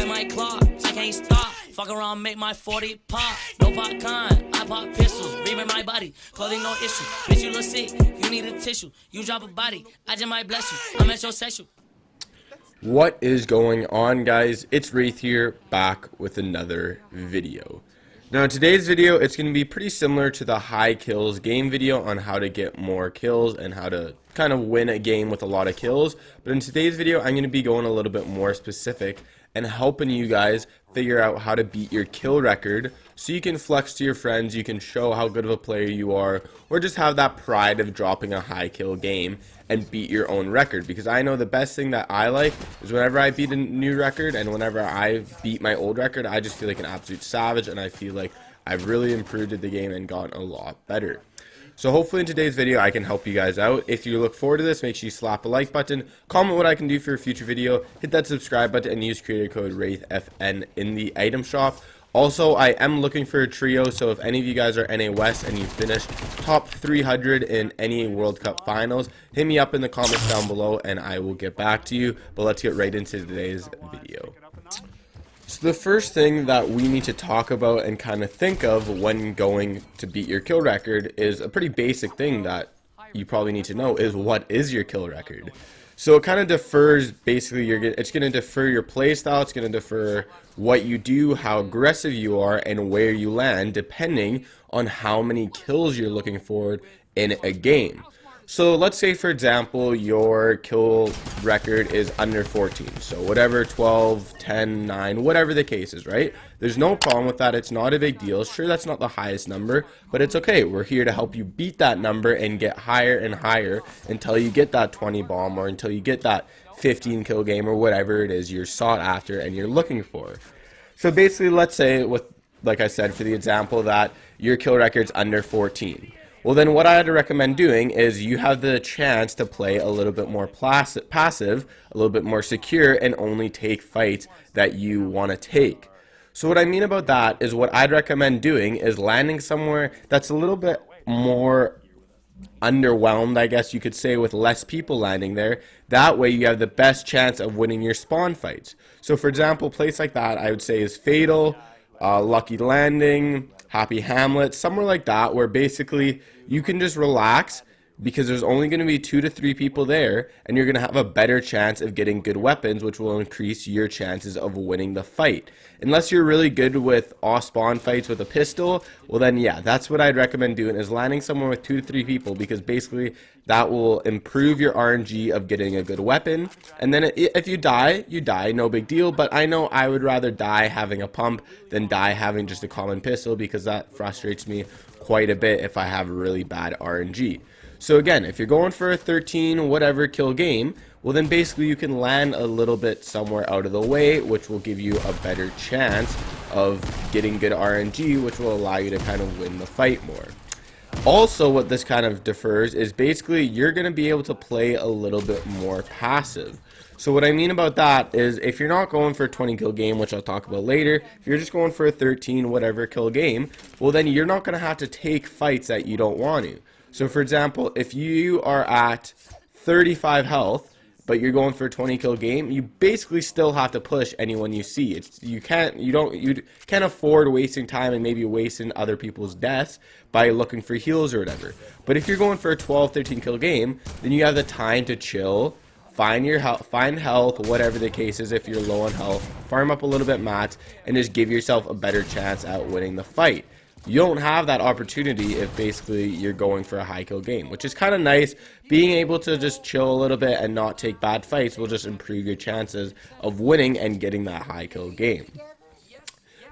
in my clock, I can't stop. Fuck around, make my 40 pop. No popcorn, I pop pistols. Reaming my body, clothing no issue. Bitch, you look sick, you need a tissue. You drop a body, I just might bless you. I'm metrosexual. What is going on, guys? It's Wraith here, back with another video. Now in today's video, it's going to be pretty similar to the high kills game video on how to get more kills and how to kind of win a game with a lot of kills. But in today's video, I'm going to be going a little bit more specific and helping you guys figure out how to beat your kill record so you can flex to your friends, you can show how good of a player you are, or just have that pride of dropping a high kill game and beat your own record. Because I know the best thing that I like is whenever I beat a new record and whenever I beat my old record, I just feel like an absolute savage and I feel like I've really improved the game and gotten a lot better. So hopefully in today's video I can help you guys out. If you look forward to this, make sure you slap a like button, comment what I can do for a future video, hit that subscribe button, and use creator code WraithFN in the item shop. Also, I am looking for a trio, so if any of you guys are NA West and you finished top 300 in any World Cup finals, hit me up in the comments down below and I will get back to you. But let's get right into today's video. So the first thing that we need to talk about and kind of think of when going to beat your kill record is a pretty basic thing that you probably need to know is what is your kill record. So it kind of differs, basically it's going to defer your play style, it's going to defer what you do, how aggressive you are, and where you land depending on how many kills you're looking for in a game. So let's say, for example, your kill record is under 14. So whatever, 12, 10, 9, whatever the case is, right? There's no problem with that. It's not a big deal. Sure, that's not the highest number, but it's okay. We're here to help you beat that number and get higher and higher until you get that 20 bomb or until you get that 15 kill game or whatever it is you're sought after and you're looking for. So basically, let's say, with, like I said, for the example that your kill record's under 14. Well, then what I'd recommend doing is you have the chance to play a little bit more passive, a little bit more secure, and only take fights that you want to take. So what I mean about that is what I'd recommend doing is landing somewhere that's a little bit more underwhelmed, I guess you could say, with less people landing there. That way you have the best chance of winning your spawn fights. So for example, a place like that I would say is Fatal, Lucky Landing, Happy Hamlet, somewhere like that, where basically you can just relax because there's only going to be 2 to 3 people there and you're going to have a better chance of getting good weapons, which will increase your chances of winning the fight. Unless you're really good with off spawn fights with a pistol, well then yeah, that's what I'd recommend doing, is landing somewhere with 2 to 3 people, because basically that will improve your RNG of getting a good weapon. And then if you die, you die, no big deal. But I know I would rather die having a pump than die having just a common pistol, because that frustrates me quite a bit if I have really bad RNG. So again, if you're going for a 13 whatever kill game, well then basically you can land a little bit somewhere out of the way, which will give you a better chance of getting good RNG, which will allow you to kind of win the fight more. Also, what this kind of defers is basically you're going to be able to play a little bit more passive. So what I mean about that is if you're not going for a 20 kill game, which I'll talk about later, if you're just going for a 13 whatever kill game, well then you're not going to have to take fights that you don't want to. So for example, if you are at 35 health, but you're going for a 20 kill game, you basically still have to push anyone you see. You can't afford wasting time and maybe wasting other people's deaths by looking for heals or whatever. But if you're going for a 12, 13 kill game, then you have the time to chill, find health, whatever the case is. If you're low on health, farm up a little bit mats, and just give yourself a better chance at winning the fight. You don't have that opportunity if basically you're going for a high kill game, which is kind of nice. Being able to just chill a little bit and not take bad fights will just improve your chances of winning and getting that high kill game.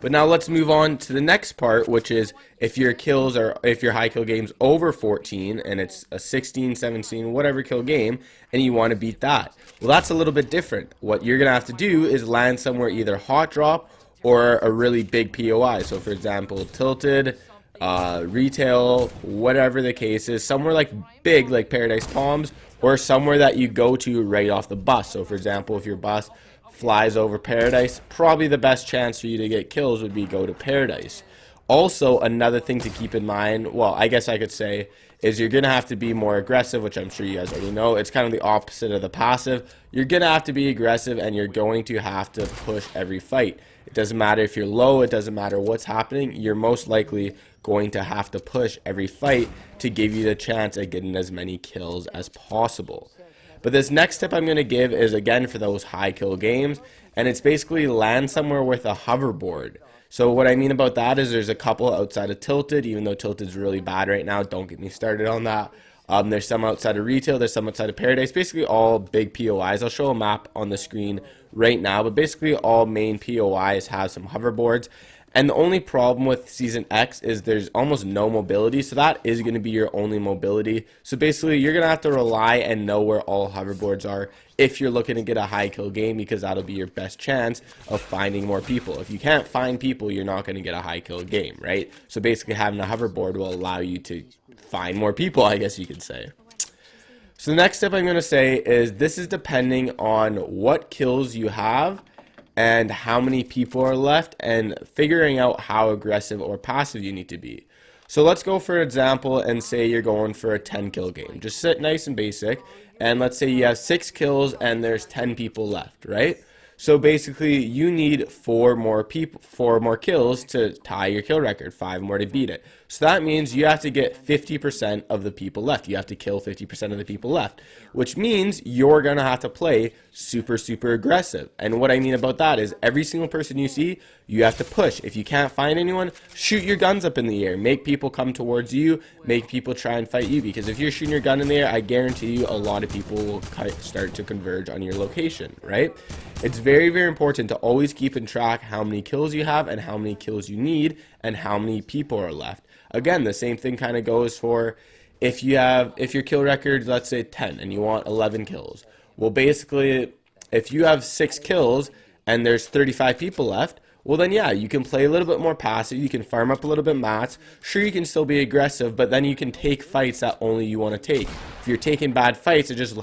But now let's move on to the next part, which is if your high kill game's over 14 and it's a 16, 17, whatever kill game, and you want to beat that. Well, that's a little bit different. What you're going to have to do is land somewhere either hot drop or a really big POI. So for example, Tilted, Retail, whatever the case is, somewhere like big like Paradise Palms, or somewhere that you go to right off the bus. So for example, if your bus flies over Paradise, probably the best chance for you to get kills would be go to Paradise. Also, another thing to keep in mind, well, I guess I could say, is you're going to have to be more aggressive, which I'm sure you guys already know. It's kind of the opposite of the passive. You're going to have to be aggressive, and you're going to have to push every fight. It doesn't matter if you're low, it doesn't matter what's happening, you're most likely going to have to push every fight to give you the chance at getting as many kills as possible. But this next tip I'm going to give is again for those high kill games, and it's basically land somewhere with a hoverboard. So what I mean about that is there's a couple outside of Tilted, even though Tilted's really bad right now, don't get me started on that. There's some outside of Retail, there's some outside of Paradise, basically all big POIs. I'll show a map on the screen right now, but basically all main POIs have some hoverboards. And the only problem with Season X is there's almost no mobility, so that is going to be your only mobility. So basically you're going to have to rely and know where all hoverboards are if you're looking to get a high kill game, because that'll be your best chance of finding more people. If you can't find people, you're not going to get a high kill game, right? So basically having a hoverboard will allow you to find more people, I guess you could say. So the next step I'm going to say is this is depending on what kills you have and how many people are left, and figuring out how aggressive or passive you need to be. So let's go for example and say you're going for a 10 kill game. Just sit nice and basic, and let's say you have 6 kills and there's 10 people left, right? So basically you need 4 more kills to tie your kill record, 5 more to beat it. So that means you have to get 50% of the people left. You have to kill 50% of the people left, which means you're going to have to play super aggressive. And what I mean about that is every single person you see, you have to push. If you can't find anyone, shoot your guns up in the air. Make people come towards you. Make people try and fight you, because if you're shooting your gun in the air, I guarantee you a lot of people will start to converge on your location, right? It's very important to always keep in track how many kills you have and how many kills you need and how many people are left. Again, the same thing kind of goes for if your kill record, let's say 10, and you want 11 kills. Well, basically, if you have 6 kills and there's 35 people left, well then yeah, you can play a little bit more passive, you can farm up a little bit mats, sure you can still be aggressive, but then you can take fights that only you want to take. If you're taking bad fights, it just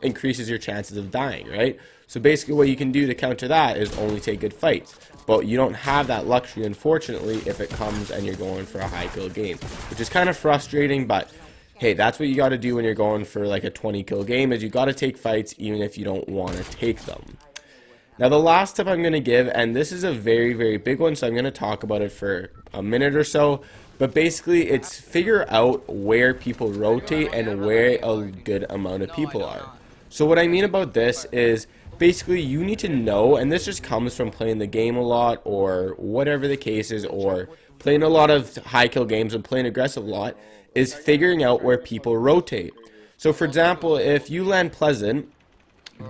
increases your chances of dying, right? So basically what you can do to counter that is only take good fights. But you don't have that luxury, unfortunately, if it comes and you're going for a high kill game, which is kind of frustrating, but hey, that's what you got to do when you're going for like a 20 kill game, is you got to take fights even if you don't want to take them. Now the last tip I'm going to give, and this is a very big one, so I'm going to talk about it for a minute or so, but basically it's figure out where people rotate and where a good amount of people are. So what I mean about this is basically you need to know, and this just comes from playing the game a lot or whatever the case is, or playing a lot of high kill games and playing aggressive a lot, is figuring out where people rotate. So for example, if you land Pleasant,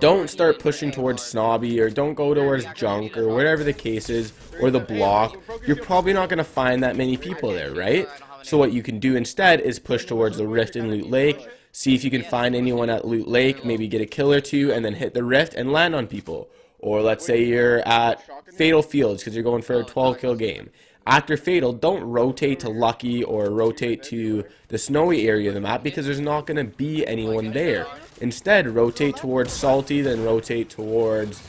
don't start pushing towards Snobby, or don't go towards Junk, or whatever the case is, or the block. You're probably not going to find that many people there, right? So what you can do instead is push towards the Rift and Loot Lake, see if you can find anyone at Loot Lake, maybe get a kill or two, and then hit the Rift and land on people. Or let's say you're at Fatal Fields because you're going for a 12 kill game. After Fatal, don't rotate to Lucky or rotate to the snowy area of the map, because there's not going to be anyone there. Instead, rotate towards Salty, then rotate towards,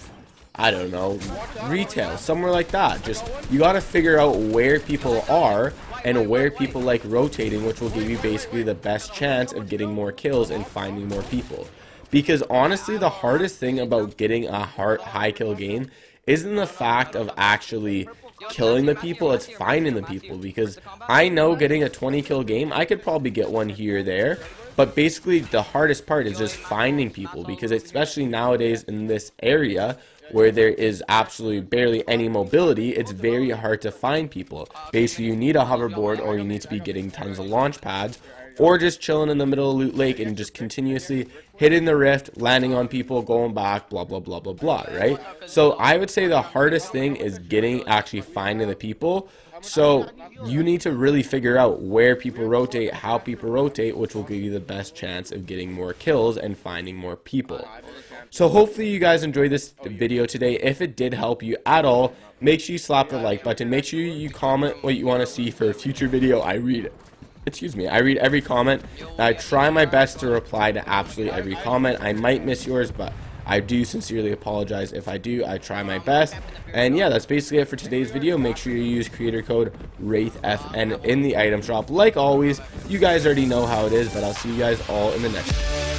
I don't know, Retail, somewhere like that. Just, you got to figure out where people are and where people like rotating, which will give you basically the best chance of getting more kills and finding more people. Because honestly, the hardest thing about getting a high kill game isn't the fact of actually killing the people, it's finding the people. Because I know getting a 20 kill game, I could probably get one here or there, but basically the hardest part is just finding people, because especially nowadays in this area where there is absolutely barely any mobility, it's very hard to find people. Basically you need a hoverboard, or you need to be getting tons of launch pads, or just chilling in the middle of Loot Lake and just continuously hitting the Rift, landing on people, going back, blah blah blah blah blah, right? So I would say the hardest thing is actually finding the people. So you need to really figure out where people rotate, how people rotate, which will give you the best chance of getting more kills and finding more people. So hopefully you guys enjoyed this video today. If it did help you at all, make sure you slap the like button. Make sure you comment what you want to see for a future video. I read every comment. I try my best to reply to absolutely every comment. I might miss yours, but I do sincerely apologize if I do. I try my best. And yeah, that's basically it for today's video. Make sure you use creator code WraithFN in the item shop. Like always, you guys already know how it is, but I'll see you guys all in the next one.